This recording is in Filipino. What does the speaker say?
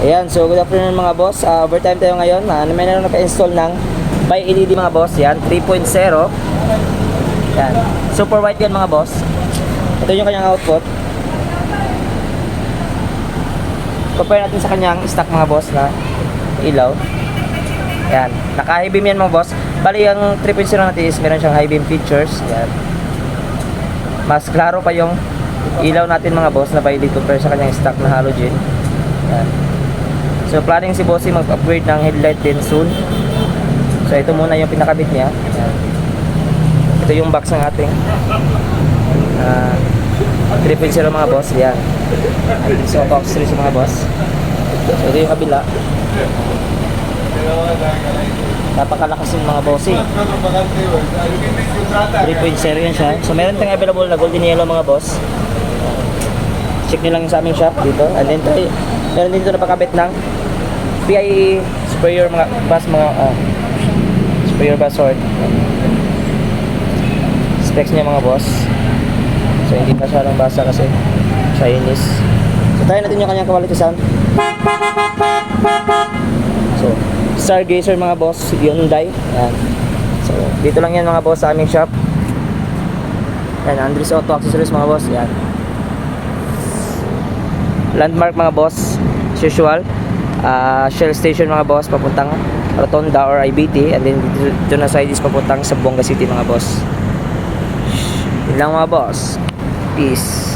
Ayan, so good afternoon mga boss. Overtime tayo ngayon. May nalang naka-install ng by LED mga boss. Yan, 3.0. Yan, super white yan mga boss. Ito yung kanyang output. Compare natin sa kanyang stock mga boss na ilaw. Yan, naka-high beam yan mga boss. Bali yung 3.0 natin is meron siyang high beam features. Yan, mas klaro pa yung ilaw natin mga boss na by LED compare sa kanyang stock na halogen. Yan. So planning si Bossy mag-upgrade ng headlight din soon. So ito muna yung pinakabit niya. Yan. Ito yung box ng ating 3.0 mga boss. Yan. So box 3 mga boss. So ito yung kabila. Napakalakas yung mga Bossy. 3.0 yan siya. So meron tayong available na golden yellow mga boss. Check nyo lang sa aming shop dito. And then meron din dito napakabit ng PIE sprayer mga bus sprayer bus sword. Specs niya mga boss. So hindi masyadong basa kasi Chinese. So try natin yung kanyang quality sound. So Stargazer mga boss, Hyundai. Yan. So dito lang yan mga boss sa aming shop. Yan, Andres Auto Accessories mga boss. Yan. Landmark mga boss, as usual. Shell station mga boss papuntang Rotonda or IBT, and then dito na side is papuntang sa Buanga City mga boss. Yun lang mga boss. Peace.